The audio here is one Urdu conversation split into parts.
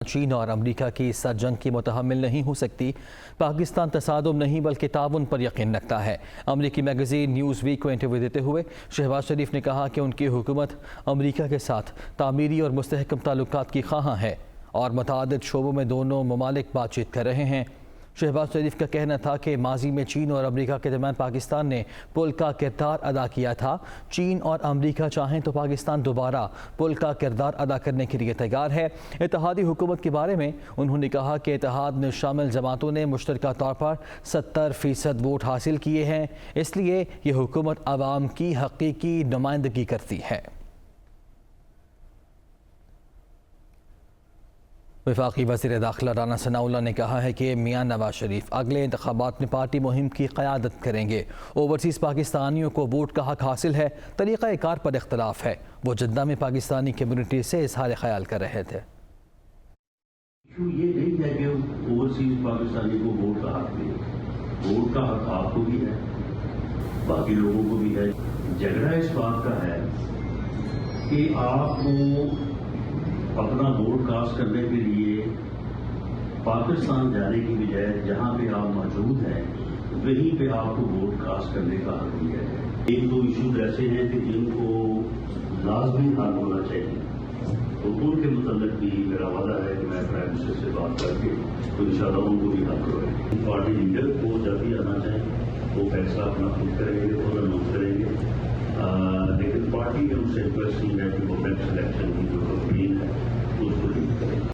چین اور امریکہ کی اس جنگ کی متحمل نہیں ہو سکتی۔ پاکستان تصادم نہیں بلکہ تعاون پر یقین رکھتا ہے۔ امریکی میگزین نیوز ویک کو انٹرویو دیتے ہوئے شہباز شریف نے کہا کہ ان کی حکومت امریکہ کے ساتھ تعمیری اور مستحکم تعلقات کی خواہاں ہے اور متعدد شعبوں میں دونوں ممالک بات چیت کر رہے ہیں۔ شہباز شریف کا کہنا تھا کہ ماضی میں چین اور امریکہ کے درمیان پاکستان نے پل کا کردار ادا کیا تھا۔ چین اور امریکہ چاہیں تو پاکستان دوبارہ پل کا کردار ادا کرنے کے لیے تیار ہے۔ اتحادی حکومت کے بارے میں انہوں نے کہا کہ اتحاد میں شامل جماعتوں نے مشترکہ طور پر 70% ووٹ حاصل کیے ہیں، اس لیے یہ حکومت عوام کی حقیقی نمائندگی کرتی ہے۔ وفاقی وزیر داخلہ رانا ثناءاللہ نے کہا ہے کہ میاں نواز شریف اگلے انتخابات میں پارٹی مہم کی قیادت کریں گے۔ اوورسیز پاکستانیوں کو ووٹ کا حق حاصل ہے، طریقہ کار پر اختلاف ہے۔ وہ جدہ میں پاکستانی کمیونٹی سے اظہار خیال کر رہے تھے۔ یہ نہیں ہے کہ اوورسیز پاکستانی کو ووٹ کا حق دیں، ووٹ کا حق آپ کو بھی ہے، باقی لوگوں کو بھی ہے۔ جھگڑا اس بات کا ہے کہ آپ کو اپنا ووٹ کاسٹ کرنے کے لیے پاکستان جانے کی بجائے جہاں پہ آپ موجود ہیں وہیں پہ آپ کو ووٹ کاسٹ کرنے کا حق دیا ہے۔ ایک دو ایشوز ایسے ہیں کہ جن کو لازمی حل ہونا چاہیے، تو ان کے متعلق بھی میرا وعدہ ہے کہ میں پرائم منسٹر سے بات کر کے تو انشاءاللہ ان کو بھی حل کروائیں۔ پارٹی لیڈر کو جب بھی آنا چاہیں وہ فیصلہ اپنا خود کریں گے، خود اناؤنس کریں گے، لیکن پارٹی میں ان سے ریکویسٹ نہیں ہے کہ وہ نیکسٹ الیکشن کی جو کمپین ہے اس کو لیڈ کریں۔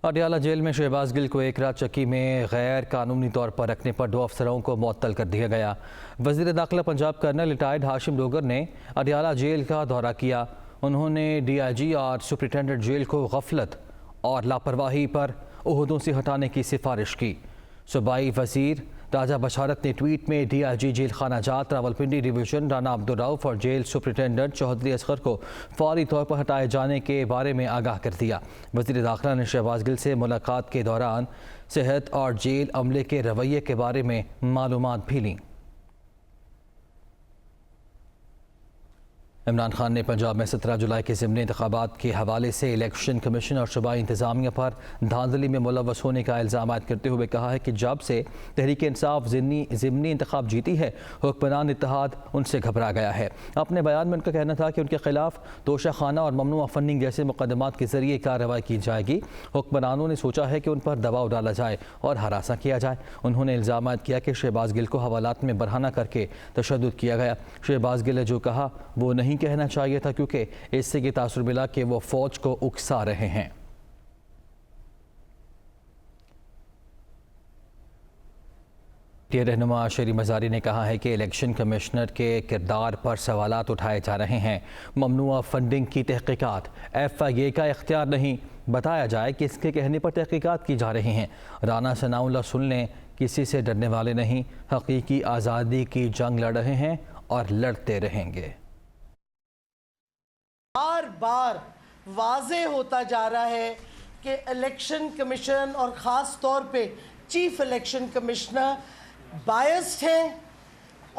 اڈیالہ جیل میں شہباز گل کو ایک رات چکی میں غیر قانونی طور پر رکھنے پر 2 افسروں کو معطل کر دیا گیا۔ وزیر داخلہ پنجاب کرنل ریٹائرڈ ہاشم ڈوگر نے اڈیالہ جیل کا دورہ کیا۔ انہوں نے ڈی آئی جی اور سپرنٹینڈنٹ جیل کو غفلت اور لاپرواہی پر عہدوں سے ہٹانے کی سفارش کی۔ صوبائی وزیر راجہ بشارت نے ٹویٹ میں ڈی آئی جی جیل خانہ جات راولپنڈی ڈویژن رانا عبدالرؤف اور جیل سپرنٹینڈنٹ چودھری اصغر کو فوری طور پر ہٹائے جانے کے بارے میں آگاہ کر دیا۔ وزیر داخلہ نے شہباز گل سے ملاقات کے دوران صحت اور جیل عملے کے رویے کے بارے میں معلومات بھی لیں۔ عمران خان نے پنجاب میں 17 جولائی کے ضمنی انتخابات کے حوالے سے الیکشن کمیشن اور صوبائی انتظامیہ پر دھاندلی میں ملوث ہونے کا الزام عائد کرتے ہوئے کہا ہے کہ جب سے تحریک انصاف ضمنی انتخاب جیتی ہے حکمران اتحاد ان سے گھبرا گیا ہے۔ اپنے بیان میں ان کا کہنا تھا کہ ان کے خلاف توشہ خانہ اور ممنوع فنڈنگ جیسے مقدمات کے ذریعے کارروائی کی جائے گی۔ حکمرانوں نے سوچا ہے کہ ان پر دباؤ ڈالا جائے اور ہراساں کیا جائے۔ انہوں نے الزام عائد کیا کہ شہباز گل کو حوالات میں برہنہ کر کے تشدد کیا گیا۔ شہباز گل نے جو کہا وہ نہیں کہنا چاہیے تھا کیونکہ اس سے یہ تاثر ملا کہ وہ فوج کو اکسا رہے ہیں۔ رہنما شہری مزاری نے کہا ہے کہ الیکشن کمشنر کے کردار پر سوالات اٹھائے جا رہے ہیں۔ ممنوع فنڈنگ کی تحقیقات ایف آئی اے کا اختیار نہیں، بتایا جائے کہ اس کے کہنے پر تحقیقات کی جا رہی ہیں۔ رانا ثناءاللہ سن لیں، کسی سے ڈرنے والے نہیں، حقیقی آزادی کی جنگ لڑ رہے ہیں اور لڑتے رہیں گے۔ بار بار واضح ہوتا جا رہا ہے کہ الیکشن کمیشن اور خاص طور پہ چیف الیکشن کمشنر بائسڈ ہیں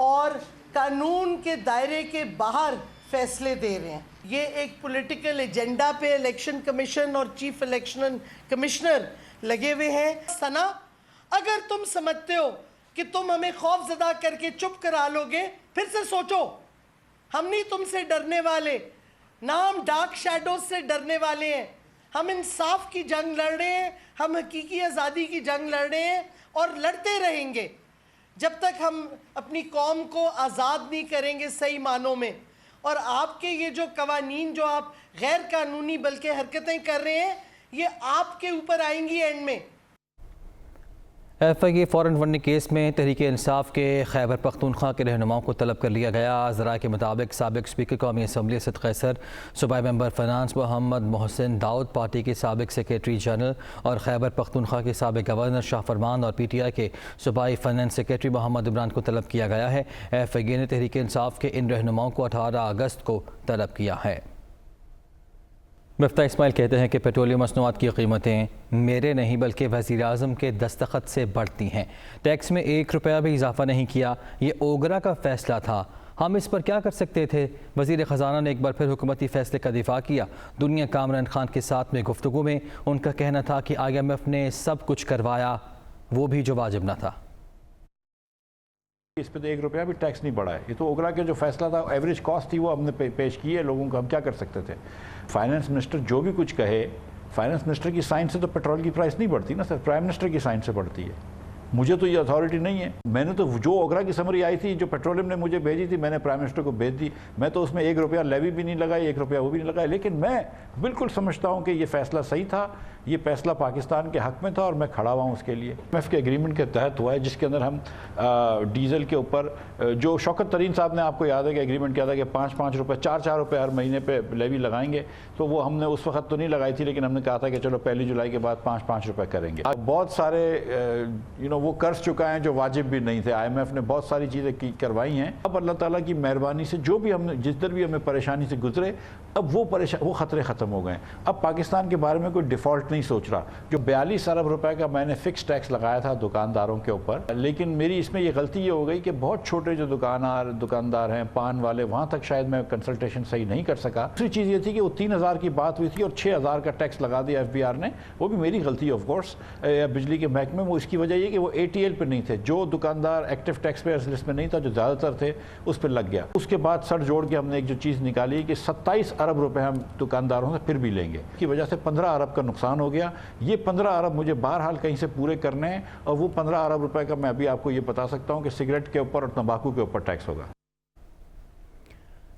اور قانون کے دائرے کے باہر فیصلے دے رہے ہیں۔ یہ ایک پولیٹیکل ایجنڈا پہ الیکشن کمیشن اور چیف الیکشن کمشنر لگے ہوئے ہیں۔ ثنا، اگر تم سمجھتے ہو کہ تم ہمیں خوف زدہ کر کے چپ کرا لو گے، پھر سے سوچو۔ ہم نہیں تم سے ڈرنے والے، نہ ہم ڈارک شیڈوز سے ڈرنے والے ہیں۔ ہم انصاف کی جنگ لڑ رہے ہیں، ہم حقیقی آزادی کی جنگ لڑ رہے ہیں اور لڑتے رہیں گے جب تک ہم اپنی قوم کو آزاد نہیں کریں گے صحیح معنوں میں۔ اور آپ کے یہ جو قوانین جو آپ غیر قانونی بلکہ حرکتیں کر رہے ہیں، یہ آپ کے اوپر آئیں گی اینڈ میں۔ ایف آئی اے فورن فنڈنگ کیس میں تحریک انصاف کے خیبر پختونخوا کے رہنماؤں کو طلب کر لیا گیا۔ ذرائع کے مطابق سابق اسپیکر قومی اسمبلی اسد قیصر، صوبائی ممبر فنانس محمد محسن داؤد، پارٹی کے سابق سیکریٹری جنرل اور خیبر پختونخوا کے سابق گورنر شاہ فرمان اور پی ٹی آئی کے صوبائی فائنانس سیکریٹری محمد عمران کو طلب کیا گیا ہے۔ ایف آئی اے نے تحریک انصاف کے ان رہنماؤں کو 18 اگست کو طلب کیا ہے۔ مفتاح اسماعیل کہتے ہیں کہ پیٹرولیم مصنوعات کی قیمتیں میرے نہیں بلکہ وزیر اعظم کے دستخط سے بڑھتی ہیں۔ ٹیکس میں 1 روپیہ بھی اضافہ نہیں کیا، یہ اوگرا کا فیصلہ تھا۔ ہم اس پر کیا کر سکتے تھے؟ وزیر خزانہ نے ایک بار پھر حکومتی فیصلے کا دفاع کیا۔ دنیا کامران خان کے ساتھ میں گفتگو میں ان کا کہنا تھا کہ IMF نے سب کچھ کروایا، وہ بھی جو واجب نہ تھا۔ اس پہ تو 1 روپیہ بھی ٹیکس نہیں بڑھا ہے۔ یہ تو اوگرا کے جو فیصلہ تھا، ایوریج کاسٹ تھی، وہ ہم نے پیش کی ہے لوگوں کو، ہم کیا کر سکتے تھے؟ فائنانس منسٹر جو بھی کچھ کہے، فائنانس منسٹر کی سائن سے تو پیٹرول کی پرائس نہیں بڑھتی نا سر، پرائم منسٹر کی سائن سے بڑھتی ہے۔ مجھے تو یہ اتھارٹی نہیں ہے۔ میں نے تو جو اوگرا کی سمری آئی تھی، جو پیٹرولیم نے مجھے بھیجی تھی، میں نے پرائم منسٹر کو بھیج دی۔ میں تو اس میں 1 روپیہ لیوی بھی نہیں لگائی، 1 روپیہ وہ بھی نہیں لگایا، لیکن میں بالکل سمجھتا ہوں کہ یہ فیصلہ صحیح تھا، یہ فیصلہ پاکستان کے حق میں تھا اور میں کھڑا ہوا ہوں اس کے لیے۔ IMF کے ایگریمنٹ کے تحت ہوا ہے، جس کے اندر ہم ڈیزل کے اوپر جو شوکت ترین صاحب نے آپ کو یاد ہے کہ ایگریمنٹ کیا تھا کہ 5 روپے 4 روپے ہر مہینے پہ لیوی لگائیں گے، تو وہ ہم نے اس وقت تو نہیں لگائی تھی، لیکن ہم نے کہا تھا کہ چلو 1 جولائی کے بعد 5 روپے کریں گے۔ بہت سارے وہ قرض چکا ہیں جو واجب بھی نہیں تھے۔ IMF نے بہت ساری چیزیں کروائی ہیں۔ اب اللہ تعالیٰ کی مہربانی سے جو بھی ہم نے جس در بھی ہمیں پریشانی سے گزرے، اب وہ خطرے ختم ہو گئے۔ اب پاکستان کے بارے میں کوئی ڈیفالٹ نہیں سوچ رہا۔ جو 42 ارب روپے کا میں نے فکس ٹیکس لگایا تھا دکانداروں کے اوپر، لیکن میری اس میں یہ غلطی یہ ہو گئی کہ بہت چھوٹے جو دکاندار ہیں، پان والے، وہاں تک شاید میں کنسلٹیشن صحیح نہیں کر سکا۔ دوسری چیز یہ تھی کہ وہ 3000 کی بات ہوئی تھی اور 6000 کا ٹیکس لگا دیا FBR نے، وہ بھی میری غلطی آف کورس، بجلی کے محکمے میں۔ اس کی وجہ یہ کہ وہ ATL پہ نہیں تھے، جو دکاندار ایکٹیو ٹیکس پیئرز لسٹ میں نہیں تھا، جو زیادہ تر تھے، اس پہ لگ گیا۔ اس کے بعد سر جوڑ کے ہم نے ایک جو چیز نکالی کہ 27 ارب روپے ہم دکانداروں سے پھر بھی لیں گے، کی وجہ سے 15 ارب کا نقصان ہو گیا۔ یہ 15 ارب مجھے بہرحال کہیں سے پورے کرنے ہیں، اور وہ 15 ارب روپے کا میں ابھی آپ کو یہ بتا سکتا ہوں کہ سگریٹ کے اوپر اور تمباکو کے اوپر ٹیکس ہوگا۔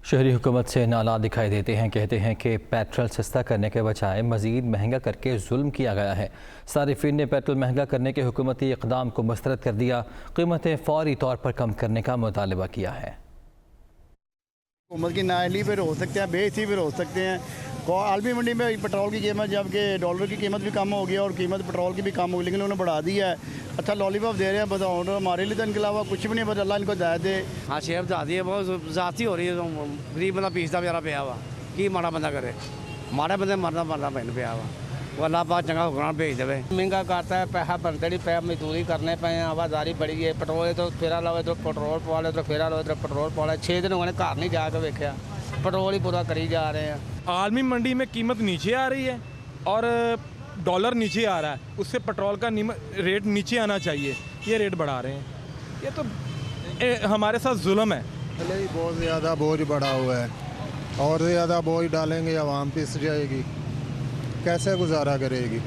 شہری حکومت سے نالا دکھائی دیتے ہیں، کہتے ہیں کہ پیٹرول سستا کرنے کے بجائے مزید مہنگا کر کے ظلم کیا گیا ہے۔ صارفین نے پیٹرول مہنگا کرنے کے حکومتی اقدام کو مسترد کر دیا، قیمتیں فوری طور پر کم کرنے کا مطالبہ کیا ہے۔ حکومت کی نااہلی پہ ہو سکتے ہیں، بے حسی پہ ہو سکتے ہیں۔ عالمی منڈی میں پیٹرول کی قیمت، جبکہ ڈالر کی قیمت بھی کم ہو گیا اور قیمت پیٹرول کی بھی کم ہو گئی، لیکن انہوں نے بڑھا دیا ہے۔ اچھا لالی پاپ دے رہے ہیں، بتاؤ ہمارے لیے تو ان کے علاوہ کچھ بھی نہیں، بس اللہ ان کو ہدایت دے۔ ہاں شیئر بتا دیے، بہت ذاتی ہو رہی ہے، غریب بندہ پیستا بیچارہ پیا ہوا، کی ماڑا بندہ کرے، ماڑے بندے مرنا پہن پیا ہوا، وہ اللہ پاک چنگا حکمران بھیج دے۔ مہنگا کرتا ہے، پیسہ بنتے نہیں پیا، مزدوری کرنے پے ہیں، آوازاری بڑی ہے، پیٹرول تو پھیرا لو ادھر پیٹرول پوا لو، ادھر پھیرا لو ادھر پیٹرول پوا لو۔ 6 دن ہو گئے گھر نہیں جا کے ویکھیا، پیٹرول ہی پورا کری جا رہے ہیں۔ عالمی منڈی میں قیمت نیچے آ رہی ہے اور ڈالر نیچے آ رہا ہے، اس سے پیٹرول کا ریٹ نیچے آنا چاہیے، یہ ریٹ بڑھا رہے ہیں، یہ تو ہمارے ساتھ ظلم ہے۔ بہت زیادہ بوجھ بڑھا ہوا ہے، اور زیادہ بوجھ ڈالیں گے عوام پس جائے گی، کیسے گزارا کرے گی؟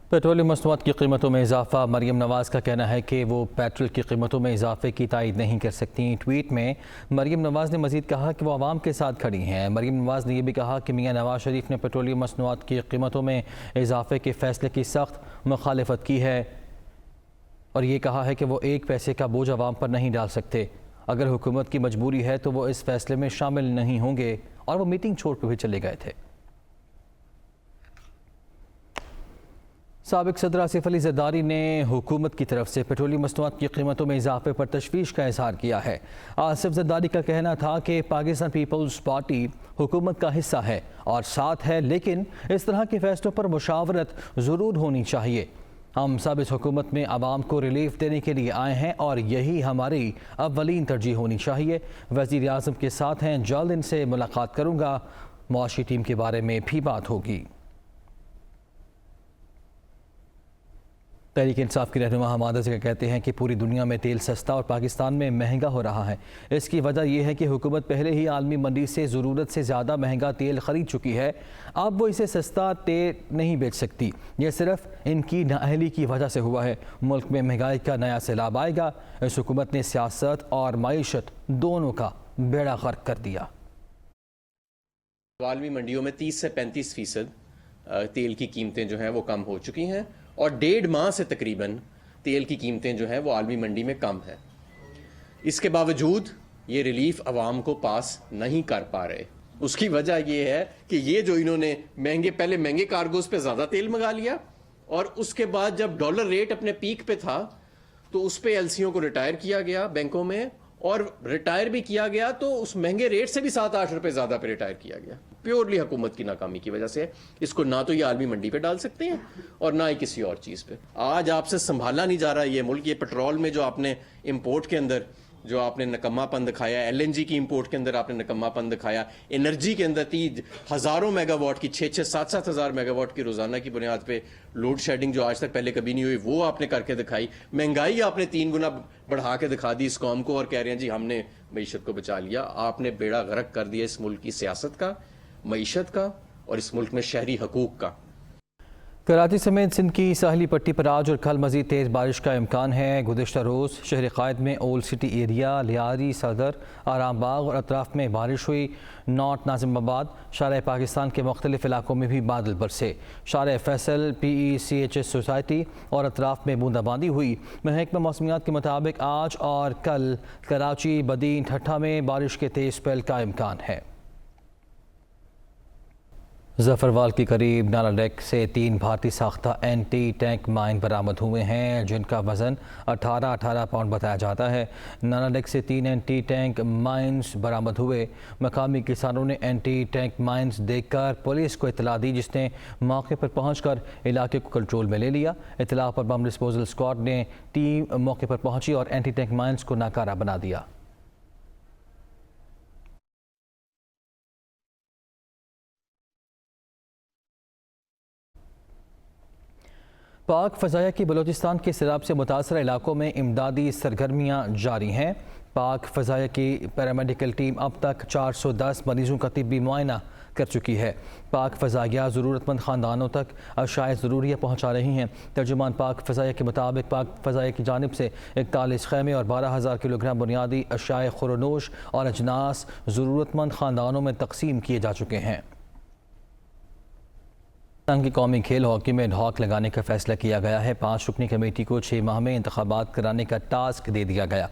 پیٹرولیم مصنوعات کی قیمتوں میں اضافہ، مریم نواز کا کہنا ہے کہ وہ پیٹرول کی قیمتوں میں اضافے کی تائید نہیں کر سکتی۔ ٹویٹ میں مریم نواز نے مزید کہا کہ وہ عوام کے ساتھ کھڑی ہیں۔ مریم نواز نے یہ بھی کہا کہ میاں نواز شریف نے پیٹرولیم مصنوعات کی قیمتوں میں اضافے کے فیصلے کی سخت مخالفت کی ہے اور یہ کہا ہے کہ وہ 1 پیسے کا بوجھ عوام پر نہیں ڈال سکتے۔ اگر حکومت کی مجبوری ہے تو وہ اس فیصلے میں شامل نہیں ہوں گے، اور وہ میٹنگ چھوڑ کر بھی چلے گئے تھے۔ سابق صدر آصف علی زرداری نے حکومت کی طرف سے پیٹرولیم مصنوعات کی قیمتوں میں اضافے پر تشویش کا اظہار کیا ہے۔ آصف زرداری کا کہنا تھا کہ پاکستان پیپلز پارٹی حکومت کا حصہ ہے اور ساتھ ہے، لیکن اس طرح کے فیصلوں پر مشاورت ضرور ہونی چاہیے۔ ہم سب اس حکومت میں عوام کو ریلیف دینے کے لیے آئے ہیں اور یہی ہماری اولین ترجیح ہونی چاہیے۔ وزیر اعظم کے ساتھ ہیں، جلد ان سے ملاقات کروں گا، معاشی ٹیم کے بارے میں بھی بات ہوگی۔ تحریک انصاف کی رہنما حماد اظہر کہتے ہیں کہ پوری دنیا میں تیل سستا اور پاکستان میں مہنگا ہو رہا ہے۔ اس کی وجہ یہ ہے کہ حکومت پہلے ہی عالمی منڈی سے ضرورت سے زیادہ مہنگا تیل خرید چکی ہے، اب وہ اسے سستا تیل نہیں بیچ سکتی۔ یہ صرف ان کی نااہلی کی وجہ سے ہوا ہے۔ ملک میں مہنگائی کا نیا سیلاب آئے گا۔ اس حکومت نے سیاست اور معیشت دونوں کا بیڑا غرق کر دیا۔ عالمی منڈیوں میں 30 سے 35% تیل کی قیمتیں جو ہیں وہ کم ہو چکی ہیں، اور 1.5 ماہ سے تقریباً تیل کی قیمتیں جو ہیں وہ عالمی منڈی میں کم ہیں۔ اس کے باوجود یہ ریلیف عوام کو پاس نہیں کر پا رہے۔ اس کی وجہ یہ ہے کہ یہ جو انہوں نے پہلے مہنگے کارگوز پہ زیادہ تیل منگا لیا، اور اس کے بعد جب ڈالر ریٹ اپنے پیک پہ تھا تو اس پہ LCوں کو ریٹائر کیا گیا بینکوں میں، اور ریٹائر بھی کیا گیا تو اس مہنگے ریٹ سے بھی 7-8 روپے زیادہ پہ ریٹائر کیا گیا، پیورلی حکومت کی ناکامی کی وجہ سے۔ اس کو نہ تو یہ عالمی منڈی پہ ڈال سکتے ہیں اور نہ ہی کسی اور چیز پہ۔ آج آپ سے سنبھالا نہیں جا رہا یہ ملک۔ یہ پیٹرول میں جو آپ نے امپورٹ کے اندر جو آپ نے نکما پن دکھایا, LNG کی امپورٹ کے اندر آپ نے نکما پن دکھایا, انرجی کے اندر ہزاروں میگا واٹ کی 6-7 ہزار میگا واٹ کی روزانہ کی بنیاد پہ لوڈ شیڈنگ جو آج تک پہلے کبھی نہیں ہوئی وہ آپ نے کر کے دکھائی. مہنگائی آپ نے 3 گنا بڑھا کے دکھا دی اس قوم کو, اور کہہ رہے ہیں جی ہم نے معیشت کو بچا لیا. آپ نے بیڑا غرق کر دیا اس ملک کی سیاست کا, معیشت کا, اور اس ملک میں شہری حقوق کا. کراچی سمیت سندھ کی ساحلی پٹی پر آج اور کل مزید تیز بارش کا امکان ہے. گزشتہ روز شہر قائد میں اولڈ سٹی ایریا, لیاری, صدر, آرام باغ اور اطراف میں بارش ہوئی. نارتھ ناظم آباد, شارع پاکستان کے مختلف علاقوں میں بھی بادل برسے. شارع فیصل, PECHS سوسائٹی اور اطراف میں بوندا باندی ہوئی. محکمہ موسمیات کے مطابق آج اور کل کراچی, بدین, ٹھٹھہ میں بارش کے تیز سپیل کا امکان ہے. ظفروال کے قریب نالا ڈیک سے 3 بھارتی ساختہ اینٹی ٹینک مائن برآمد ہوئے ہیں جن کا وزن 18 پاؤنڈ بتایا جاتا ہے. نالا ڈیک سے 3 اینٹی ٹینک مائنز برآمد ہوئے. مقامی کسانوں نے اینٹی ٹینک مائنز دیکھ کر پولیس کو اطلاع دی جس نے موقع پر پہنچ کر علاقے کو کنٹرول میں لے لیا. اطلاع پر بم ڈسپوزل اسکواڈ نے ٹیم موقع پر پہنچی اور اینٹی ٹینک مائنز کو ناکارہ بنا دیا. پاک فضائیہ کی بلوچستان کے سیلاب سے متاثرہ علاقوں میں امدادی سرگرمیاں جاری ہیں. پاک فضائیہ کی پیرامیڈیکل ٹیم اب تک 410 مریضوں کا طبی معائنہ کر چکی ہے. پاک فضائیہ ضرورت مند خاندانوں تک اشیاء ضروریہ پہنچا رہی ہیں. ترجمان پاک فضائیہ کے مطابق پاک فضائیہ کی جانب سے 41 خیمے اور 12,000 کلو گرام بنیادی اشیاء خورنوش اور اجناس ضرورت مند خاندانوں میں تقسیم کیے جا چکے ہیں. پاکستان کی قومی کھیل ہاکی میں ڈھاک لگانے کا فیصلہ کیا گیا ہے. 5 رکنی کمیٹی کو 6 ماہ میں انتخابات کرانے کا ٹاسک دے دیا گیا.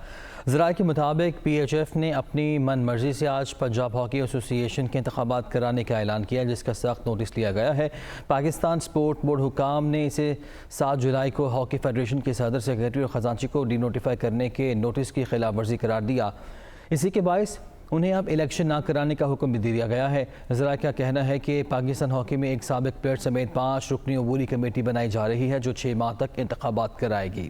ذرائع کے مطابق PHF نے اپنی من مرضی سے آج پنجاب ہاکی ایسوسی ایشن کے انتخابات کرانے کا اعلان کیا جس کا سخت نوٹس لیا گیا ہے. پاکستان سپورٹ بورڈ حکام نے اسے 7 جولائی کو ہاکی فیڈریشن کے صدر, سیکریٹری اور خزانچی کو ڈی نوٹیفائی کرنے کے نوٹس کی خلاف ورزی قرار دیا. اسی کے باعث انہیں اب الیکشن نہ کرانے کا حکم بھی دیا گیا ہے. ذرائع کا کہنا ہے کہ پاکستان ہاکی میں ایک سابق پلیئر سمیت 5 رکنی عبوری کمیٹی بنائی جا رہی ہے جو 6 ماہ تک انتخابات کرائے گی.